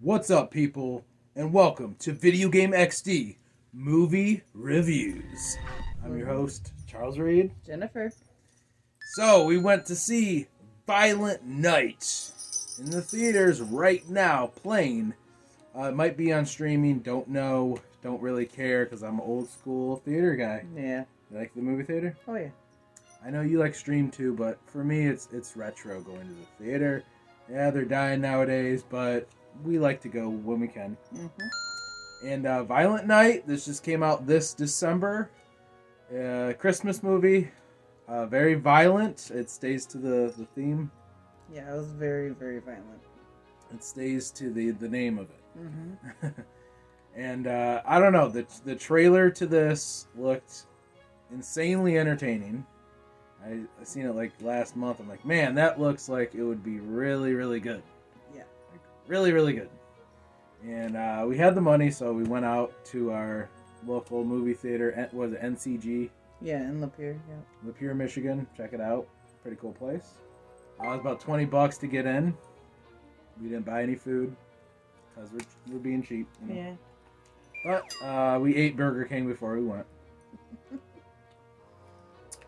What's up, people, and welcome to Video Game XD Movie Reviews. I'm your host, Charles Reed. Jennifer. So, we went to see Violent Night in the theaters right now, playing. It might be on streaming, don't know, don't really care, because I'm an old school theater guy. Yeah. You like the movie theater? Oh, yeah. I know you like stream too, but for me, it's retro going to the theater. Yeah, they're dying nowadays, but we like to go when we can. Mm-hmm. And Violent Night, this just came out this December. Christmas movie. Very violent. It stays to the theme. Yeah, it was very, very violent. It stays to the name of it. Mm-hmm. And I don't know, the trailer to this looked insanely entertaining. I seen it like last month. I'm like, man, that looks like it would be really, really good. Yeah. Like, really, really good. And we had the money, so we went out to our local movie theater. Was it NCG? Yeah, in Lapeer, yeah. Lapeer, Michigan. Check it out. Pretty cool place. It was about $20 to get in. We didn't buy any food because we're being cheap. You know? Yeah. But we ate Burger King before we went.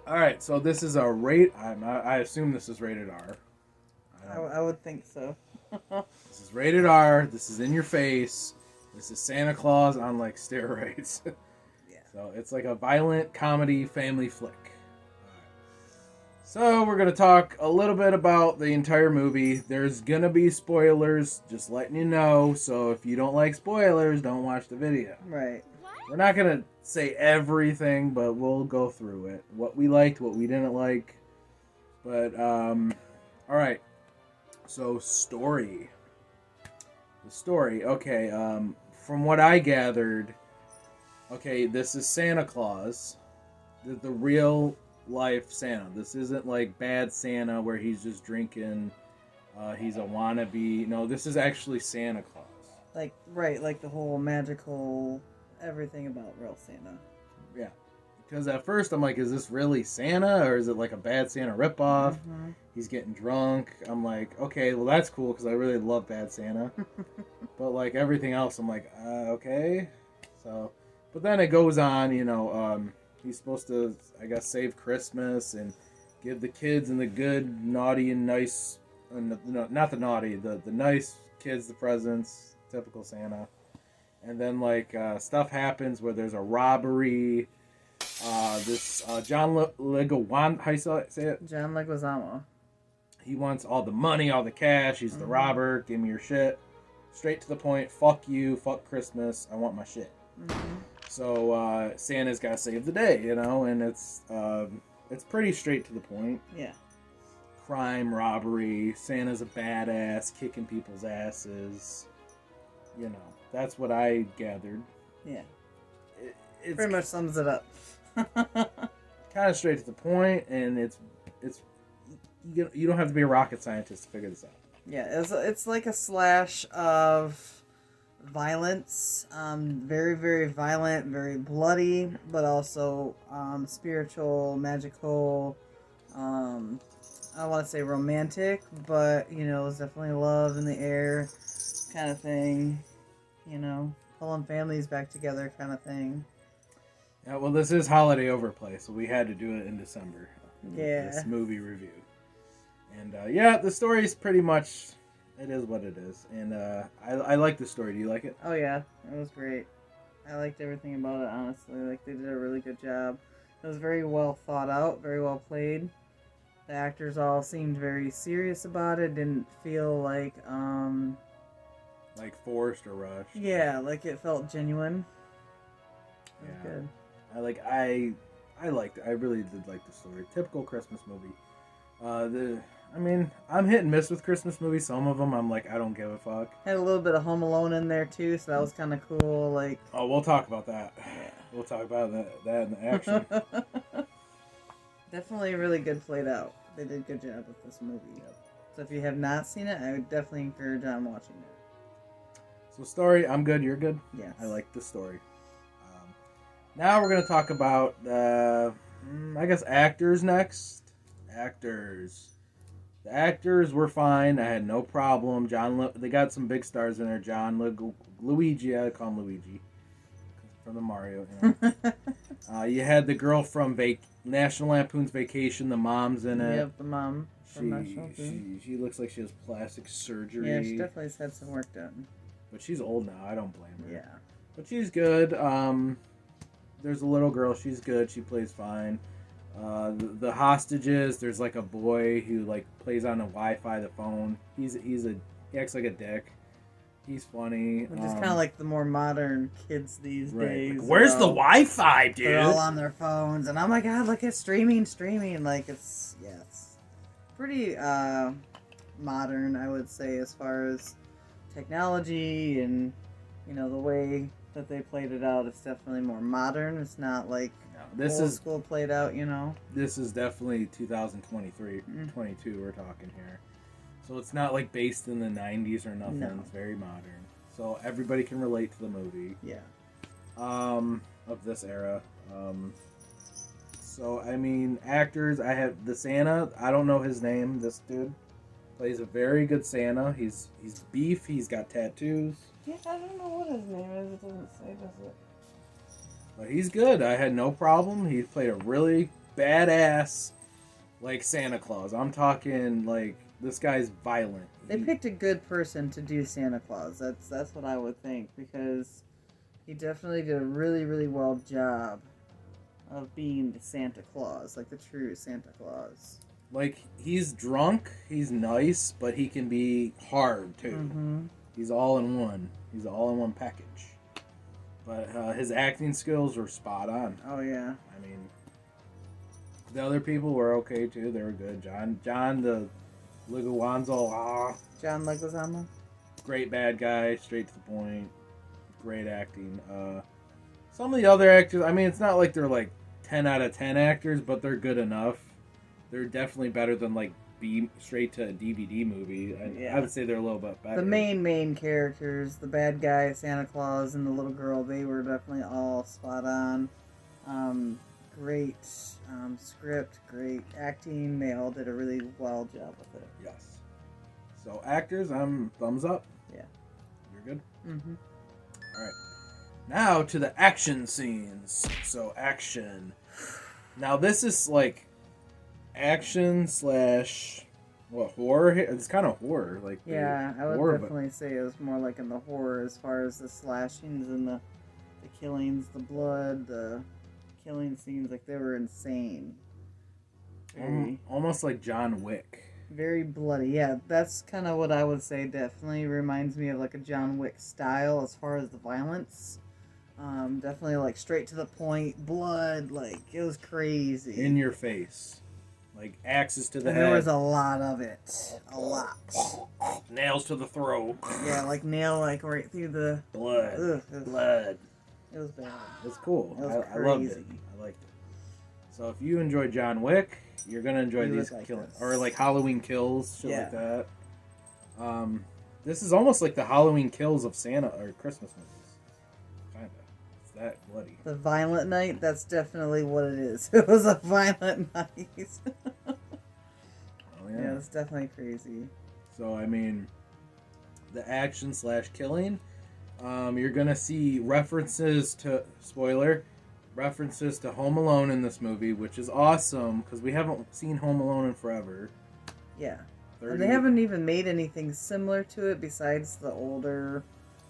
All right, so this is a rate. I assume this is rated R. I would think so. This is rated R. This is in your face. This is Santa Claus on like steroids. Yeah. So it's like a violent comedy family flick. So we're gonna talk a little bit about the entire movie. There's gonna be spoilers, just letting you know. So if you don't like spoilers, don't watch the video. Right. We're not gonna say everything, but we'll go through it. What we liked, what we didn't like. But all right. So story. The story. Okay. From what I gathered, okay, this is Santa Claus, the real life Santa. This isn't like bad Santa where he's just drinking. He's a wannabe. No, this is actually Santa Claus. Like, right, like the whole magical everything about real Santa. Yeah. Because at first I'm like, is this really Santa or is it like a bad Santa ripoff? Mm-hmm. He's getting drunk. I'm like, okay, well that's cool because I really love bad Santa. But like everything else, I'm like, okay. So, but then it goes on, you know, he's supposed to, I guess, save Christmas and give the kids and the good, naughty and nice, no, not the naughty, the nice kids the presents, typical Santa. And then, like, stuff happens where there's a robbery. This John Leguizamo, how you say it? John Leguizamo. He wants all the money, all the cash. He's the robber. Give me your shit. Straight to the point. Fuck you. Fuck Christmas. I want my shit. Mm-hmm. So Santa's got to save the day, you know, and it's pretty straight to the point. Yeah. Crime, robbery. Santa's a badass, kicking people's asses. You know. That's what I gathered. Yeah. It's pretty much sums it up. kind of straight to the point, and it's you don't have to be a rocket scientist to figure this out. Yeah, it's like a slash of violence. Very, very violent, very bloody, but also spiritual, magical. I don't want to say romantic, but you know, there's definitely love in the air, kind of thing. You know, pulling families back together kind of thing. Yeah, well, this is holiday overplay, so we had to do it in December. Yeah. This movie review. And, yeah, the story is pretty much, it is what it is. And I like the story. Do you like it? Oh, yeah. It was great. I liked everything about it, honestly. Like, they did a really good job. It was very well thought out, very well played. The actors all seemed very serious about it. Didn't feel like, like forced or rushed. yeah, like it felt genuine. It was Yeah. good. I liked it. I really did like the story. Typical Christmas movie. I'm hit and miss with Christmas movies. Some of them I'm like, I don't give a fuck. Had a little bit of Home Alone in there too, so that was kind of cool. Like, Oh, we'll talk about that. yeah. We'll talk about that in the action. Definitely really good played out. They did a good job with this movie. Yep. So if you have not seen it, I would definitely encourage on watching it. So story, I'm good. You're good. Yes. I like the story. Now we're going to talk about, I guess, actors next. Actors. The actors were fine. I had no problem. They got some big stars in there. Luigi, I call him Luigi from the Mario. You know. You had the girl from National Lampoon's Vacation. The mom's in it. Yep, the mom from National Lampoon. She looks like she has plastic surgery. Yeah, she definitely's had some work done. But she's old now. I don't blame her. Yeah. But she's good. There's a little girl. She's good. She plays fine. The hostages. There's like a boy who like plays on the Wi-Fi, the phone. He acts like a dick. He's funny. Which is kind of like the more modern kids these days. Like, where's the Wi-Fi, dude? They're all on their phones, and oh my god, look at streaming. Like it's pretty modern, I would say, as far as technology and the way that they played it out. It's definitely more modern. It's not like old school played out. This is definitely 2023, 22. We're talking here. So it's not like based in the 90s or nothing. No. It's very modern. So everybody can relate to the movie. Yeah. Of this era. So, I mean, actors, I have the Santa. I don't know his name. This dude plays a very good Santa. He's beef. He's got tattoos. Yeah, I don't know what his name is. It doesn't say, does it? But he's good. I had no problem. He played a really badass, like, Santa Claus. I'm talking, like, this guy's violent. They picked a good person to do Santa Claus. That's what I would think, because he definitely did a really, really well job of being the Santa Claus, like the true Santa Claus. Like, he's drunk, he's nice, but he can be hard, too. Mm-hmm. He's all in one. He's an all-in-one package. But his acting skills were spot on. Oh, yeah. I mean, the other people were okay, too. They were good. John the Leguizamo. John Leguizamo? Great bad guy, straight to the point. Great acting. Some of the other actors, I mean, it's not like they're like 10 out of 10 actors, but they're good enough. They're definitely better than like straight to a DVD movie. I would say they're a little bit better. The main characters, the bad guy, Santa Claus, and the little girl, they were definitely all spot on. Great script, great acting. They all did a really well job with it. Yes. So actors, I'm thumbs up. Yeah. You're good? Mm-hmm. All right. Now to the action scenes. So action. Now this is like action / horror. It's kind of horror. Like I would definitely say it was more like in the horror as far as the slashings and the killings, the blood, the killing scenes. Like they were insane. Almost like John Wick. Very bloody. Yeah, that's kind of what I would say. Definitely reminds me of like a John Wick style as far as the violence. Definitely like straight to the point, blood. Like it was crazy. In your face, like axes to the head. There was a lot of it. A lot. Nails to the throat. Yeah, like nail like right through the blood. Blood. It was bad. It's cool. It was I loved it. I liked it. So if you enjoy John Wick, you're gonna enjoy these killings, or like Halloween Kills, shit like that. This is almost like the Halloween Kills of Santa or Christmas movies. Kinda. It's that bloody. The Violent Night. That's definitely what it is. It was a violent night. Oh yeah. Yeah, it's definitely crazy. So I mean, the action / killing. You're gonna see references to references to Home Alone in this movie, which is awesome because we haven't seen Home Alone in forever. Yeah, and they haven't even made anything similar to it besides the older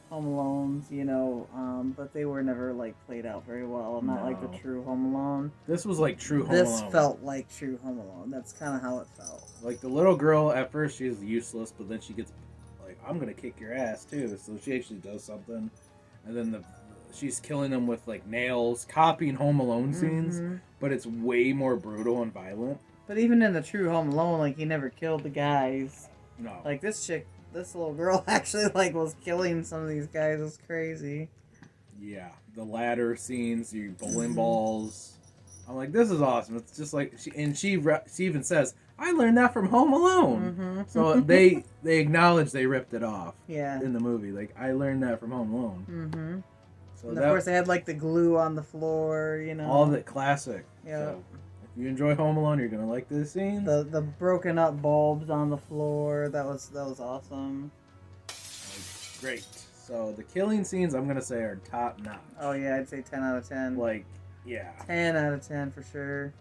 Home Alones, but they were never like played out very well. Not like the true Home Alone. This was like true Home Alone. This felt like true Home Alone. That's kind of how it felt. Like the little girl at first, she's useless, but then she gets like, "I'm gonna kick your ass too." So she actually does something, and then she's killing them with like nails, copying Home Alone scenes, but it's way more brutal and violent. But even in the true Home Alone, like he never killed the guys. No. Like this little girl actually like was killing some of these guys. It was crazy. Yeah, the ladder scenes, you bowling balls. I'm like, this is awesome. It's just like she even says, "I learned that from Home Alone." So they acknowledge they ripped it off. Yeah. In the movie, like I learned that from Home Alone. So and of course, they had like the glue on the floor, All of it classic. Yeah. So, If you enjoy Home Alone, you're gonna like this scene. The broken up bulbs on the floor, that was awesome. Great. So the killing scenes, I'm gonna say, are top notch. Oh yeah, I'd say 10 out of 10. Like, yeah. 10 out of 10 for sure.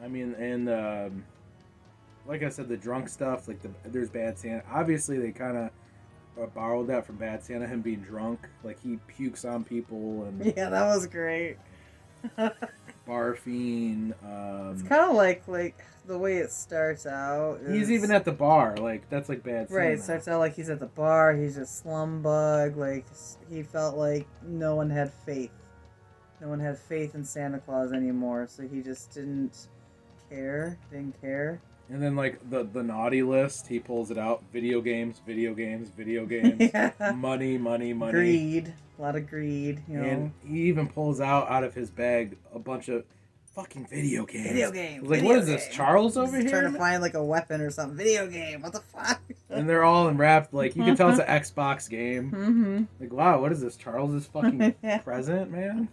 I mean, and like I said, the drunk stuff, like there's Bad Santa. Obviously, they kind of borrowed that from Bad Santa, him being drunk. Like he pukes on people and Yeah, that was great. barfing. It's kind of like the way it starts out. He's even at the bar. Like that's like Bad Santa. Right, it starts out like he's at the bar. He's a slum bug. Like he felt like no one had faith. No one had faith in Santa Claus anymore, so he just didn't care. Didn't care. And then like the naughty list, he pulls it out: video games, video games, video games, Yeah. money, money, money, Greed, a lot of greed. You know, and he even pulls out of his bag a bunch of fucking video games. Video game. Like, what is this, Charles over He's here? trying to find like a weapon or something. Video game. What the fuck? And they're all wrapped. Like you can tell it's an Xbox game. Mm-hmm. Like, wow, what is this? Charles's fucking present, man.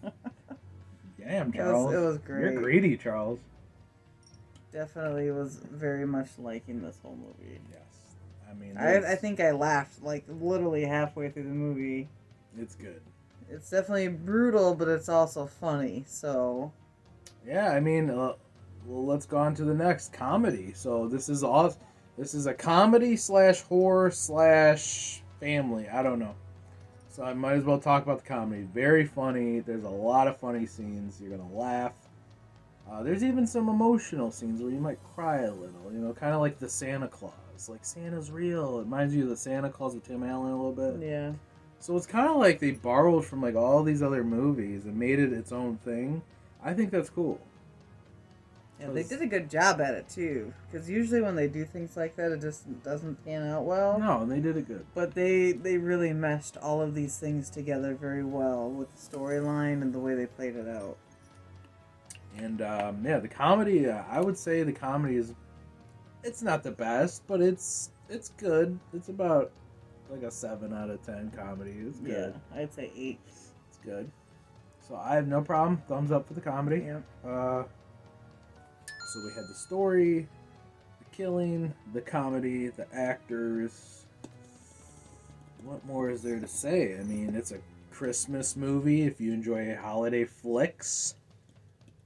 Damn, Charles. It was great. You're greedy, Charles. Definitely was very much liking this whole movie. Yes. I mean, I think I laughed like literally halfway through the movie. it's good. It's definitely brutal, but it's also funny. So Yeah, I mean, well, let's go on to the next comedy. So this is all. This is a comedy / horror / family. I don't know. So I might as well talk about the comedy. Very funny. There's a lot of funny scenes. You're gonna laugh. There's even some emotional scenes where you might cry a little. You know, kind of like the Santa Claus. Like Santa's real. It reminds you of the Santa Claus with Tim Allen a little bit. yeah, So it's kind of like they borrowed from like all these other movies and made it its own thing. I think that's cool. they did a good job at it too. Because usually when they do things like that, it just doesn't pan out well. No, they did it good. But they really meshed all of these things together very well with the storyline and the way they played it out. And yeah, the comedy. I would say the comedy is. It's not the best, but it's good. It's about like a 7 out of 10 comedy. It's good. Yeah, I'd say 8. It's good. So I have no problem. Thumbs up for the comedy. Yep. So we had the story, the killing, the comedy, the actors. What more is there to say? I mean, it's a Christmas movie if you enjoy holiday flicks.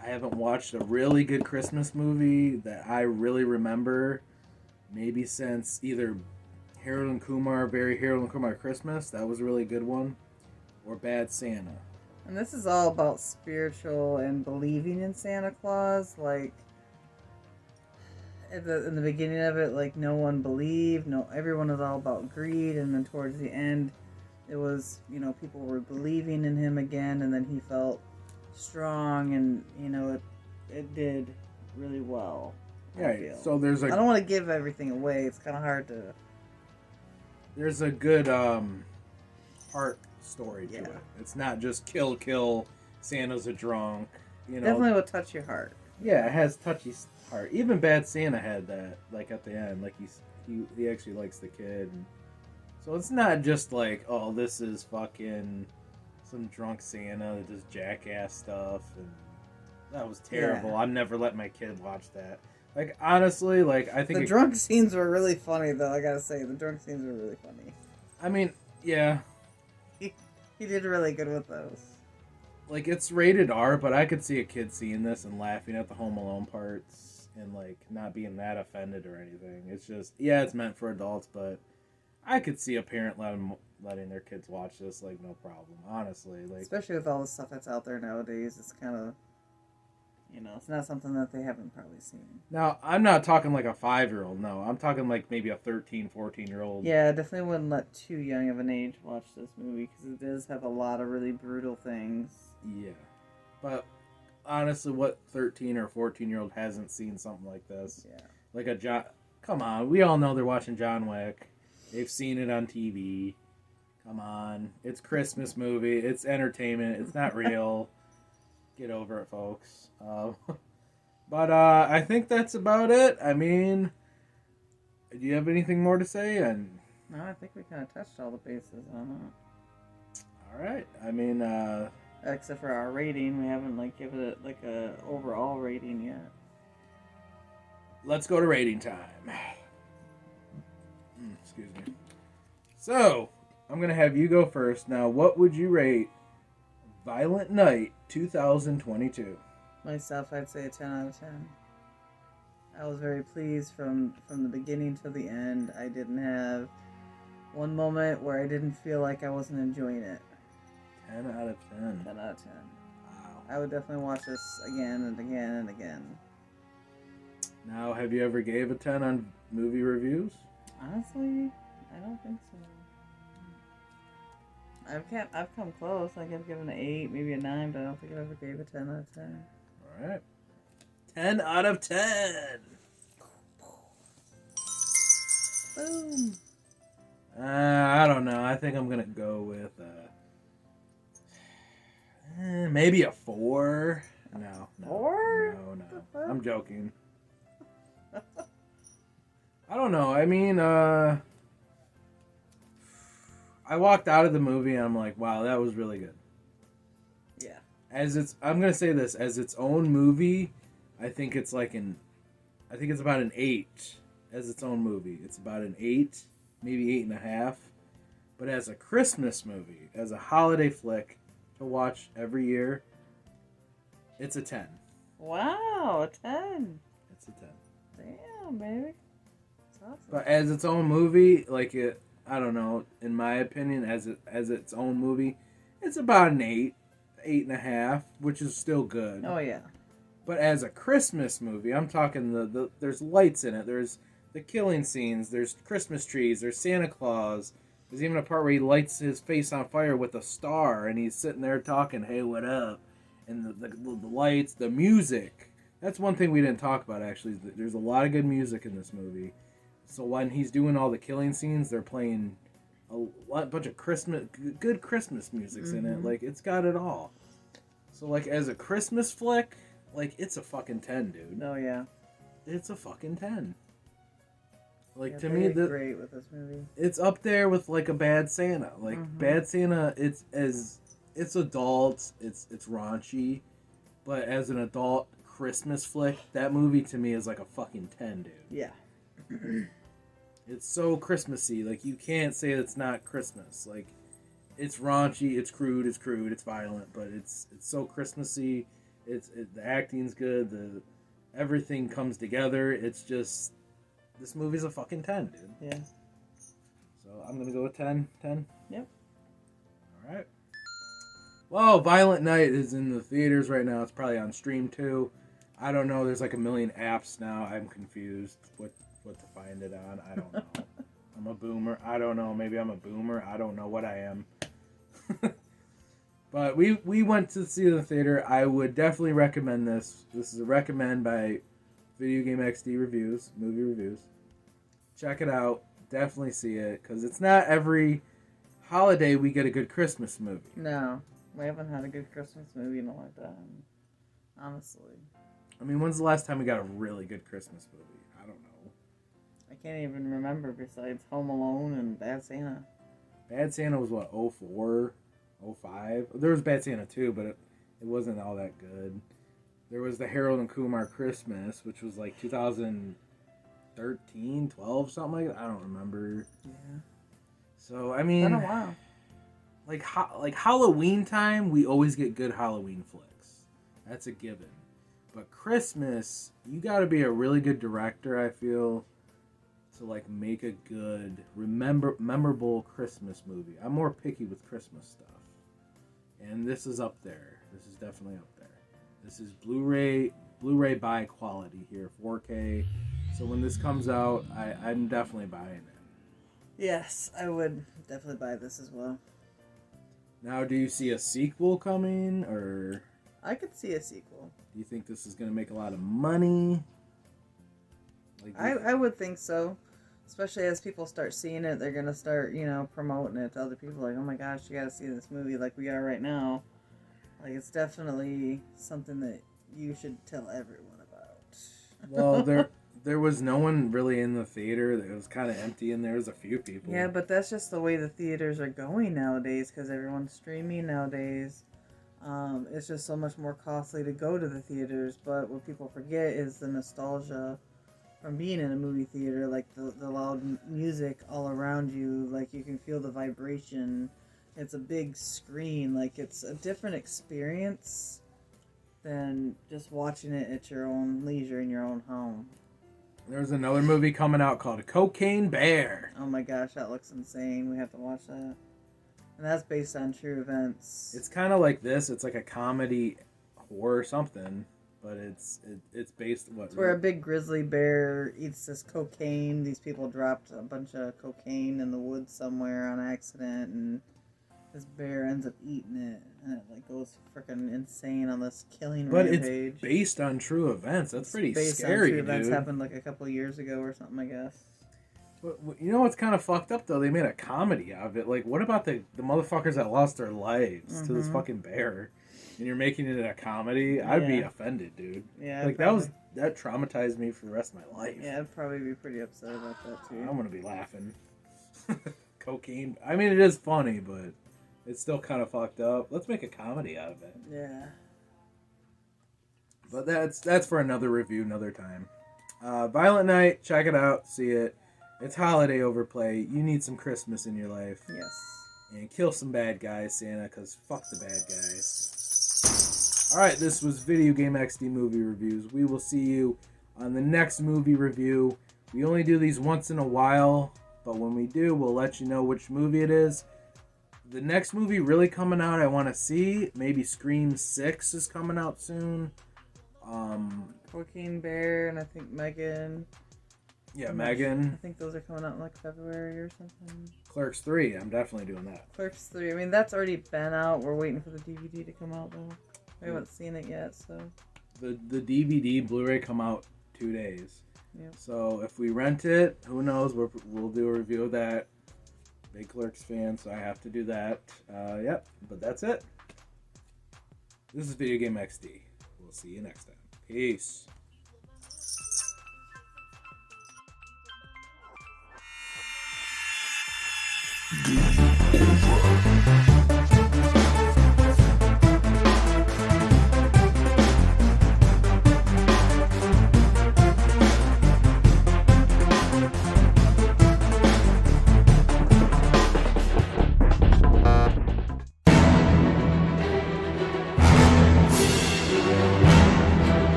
I haven't watched a really good Christmas movie that I really remember maybe since either Harold and Kumar, Very Harold and Kumar Christmas. That was a really good one. Or Bad Santa. And this is all about spiritual and believing in Santa Claus. Like, in the beginning of it, like, no one believed. No, everyone was all about greed. And then towards the end, it was, you know, people were believing in him again. And then he felt strong. And, you know, it did really well. Yeah, so there's I don't want to give everything away. It's kind of hard to... There's a good heart story to it. It's not just kill, Santa's a drunk, you know. Definitely will touch your heart. Yeah, it has touchy heart. Even Bad Santa had that, like at the end, like he actually likes the kid. So it's not just like, oh, this is fucking some drunk Santa that does jackass stuff, and that was terrible. Yeah. I'm never letting my kid watch that. Like, honestly, like, I think... The drunk scenes were really funny, though, I gotta say. The drunk scenes were really funny. I mean, yeah. He did really good with those. Like, it's rated R, but I could see a kid seeing this and laughing at the Home Alone parts and, like, not being that offended or anything. It's just, yeah, it's meant for adults, but I could see a parent letting their kids watch this, like, no problem, honestly. Like, especially with all the stuff that's out there nowadays, it's kind of... You know, it's not something that they haven't probably seen. Now, I'm not talking like a 5-year-old, no. I'm talking like maybe a 13, 14-year-old. Yeah, definitely wouldn't let too young of an age watch this movie, because it does have a lot of really brutal things. Yeah. But, honestly, what 13 or 14-year-old hasn't seen something like this? Yeah. Like a John... Come on, we all know they're watching John Wick. They've seen it on TV. Come on. It's a Christmas movie. It's entertainment. It's not real. Get over it, folks. But I think that's about it. I mean, do you have anything more to say? And No, I think we kind of touched all the bases on it. all right. I mean, Except for our rating, we haven't like given it like a overall rating yet. Let's go to rating time. Excuse me. So, I'm going to have you go first. Now, what would you rate Violent Night 2022? Myself, I'd say a 10 out of 10. I was very pleased from the beginning to the end. I didn't have one moment where I didn't feel like I wasn't enjoying it. 10 out of 10. 10 out of 10. Wow. I would definitely watch this again and again and again. Now, have you ever gave a 10 on movie reviews? Honestly, I don't think so. I've come close. Like I've given an 8, maybe a 9, but I don't think I ever gave a 10 out of 10. All right. 10 out of 10. Boom. I don't know. I think I'm going to go with maybe a 4. No. 4? No. I'm joking. I don't know. I mean, I walked out of the movie and I'm like, wow, that was really good. Yeah. I'm gonna say this, as its own movie, I think it's about an 8 as its own movie. It's about an 8, maybe 8.5. But as a Christmas movie, as a holiday flick to watch every year, it's a 10. Wow, a 10. It's a 10. Damn, baby. That's awesome. But as its own movie, I don't know, in my opinion, as its own movie, it's about an 8, 8.5, which is still good. Oh, yeah. But as a Christmas movie, I'm talking there's lights in it, there's the killing scenes, there's Christmas trees, there's Santa Claus. There's even a part where he lights his face on fire with a star, and he's sitting there talking, "Hey, what up?" And the lights, the music. That's one thing we didn't talk about, actually. Is that there's a lot of good music in this movie. So when he's doing all the killing scenes, they're playing a bunch of good Christmas music's in it. Like, it's got it all. So, like, as a Christmas flick, like, it's a fucking 10, dude. Oh, yeah. It's a fucking 10. Like, Yeah, to me, great with this movie. It's up there with, like, a Bad Santa. Like, Bad Santa, it's adult, it's raunchy, but as an adult Christmas flick, that movie to me is like a fucking 10, dude. Yeah. It's so Christmassy. Like, you can't say it's not Christmas. Like, it's raunchy, it's crude, it's violent, but it's so Christmassy. The acting's good. Everything comes together. It's just, this movie's a fucking 10, dude. Yeah. So I'm gonna go with 10. 10. Yep. All right. Well, Violent Night is in the theaters right now. It's probably on stream too. I don't know. There's like a million apps now. I'm confused what to find it on. I don't know. I'm a boomer. I don't know. Maybe I'm a boomer. I don't know what I am. But we went to see it in the theater. I would definitely recommend this. This is a recommend by VGXD Reviews, movie reviews. Check it out. Definitely see it, because it's not every holiday we get a good Christmas movie. No, we haven't had a good Christmas movie in a long time. Honestly. I mean, when's the last time we got a really good Christmas movie? I don't know. I can't even remember besides Home Alone and Bad Santa. Bad Santa was what, 04, 05? There was Bad Santa too, but it wasn't all that good. There was the Harold and Kumar Christmas, which was like 2013, 12, something like that. I don't remember. Yeah. So, I mean, It's been a while. Like Halloween time, we always get good Halloween flicks. That's a given. But Christmas, you got to be a really good director, I feel, to like make a good, memorable Christmas movie. I'm more picky with Christmas stuff, and this is up there. This is definitely up there. This is Blu-ray buy quality here, 4K. So when this comes out, I'm definitely buying it. Yes, I would definitely buy this as well. Now, do you see a sequel coming, or I could see a sequel. do you think this is going to make a lot of money? Like, I would think so. Especially as people start seeing it, they're going to start, promoting it to other people. Like, oh my gosh, you got to see this movie like we are right now. Like, it's definitely something that you should tell everyone about. well, there was no one really in the theater. It was kind of empty, and there was a few people. Yeah, but that's just the way the theaters are going nowadays, because everyone's streaming nowadays. It's just so much more costly to go to the theaters. But what people forget is the nostalgia from being in a movie theater, like the loud music all around you, like you can feel the vibration. It's a big screen, like it's a different experience than just watching it at your own leisure in your own home. There's another movie coming out called Cocaine Bear. Oh my gosh, that looks insane. We have to watch that. And that's based on true events. It's kind of like this. It's like a comedy horror something, but it's based what? It's where a big grizzly bear eats this cocaine. These people dropped a bunch of cocaine in the woods somewhere on accident, and this bear ends up eating it, and it like goes freaking insane on this killing But rampage. it's based on true events. That's pretty based scary, on true dude. events happened like a couple of years ago or something, I guess. But you know what's kind of fucked up though? They made a comedy out of it. Like, what about the motherfuckers that lost their lives to this fucking bear? And you're making it a comedy? I'd be offended, dude. Yeah, like that traumatized me for the rest of my life. Yeah, I'd probably be pretty upset about that too. I'm gonna be laughing. Cocaine. I mean, it is funny, but it's still kind of fucked up. Let's make a comedy out of it. Yeah. But that's for another review, another time. Violent Night, check it out, see it. It's holiday overplay. You need some Christmas in your life. Yes. And kill some bad guys, Santa, because fuck the bad guys. Alright, this was Video Game XD Movie Reviews. We will see you on the next movie review. We only do these once in a while, but when we do, we'll let you know which movie it is. The next movie really coming out I want to see, maybe Scream 6 is coming out soon. Cocaine Bear and I think Megan. Yeah, Megan. I think those are coming out in like February or something. Clerks 3, I'm definitely doing that. Clerks 3, I mean that's already been out. We're waiting for the DVD to come out though. We haven't seen it yet, so. The DVD Blu-ray come out 2 days. Yep. So if we rent it, who knows? We'll do a review of that. Big Clerks fan, so I have to do that. Yep, but that's it. This is Video Game XD. We'll see you next time. Peace. Do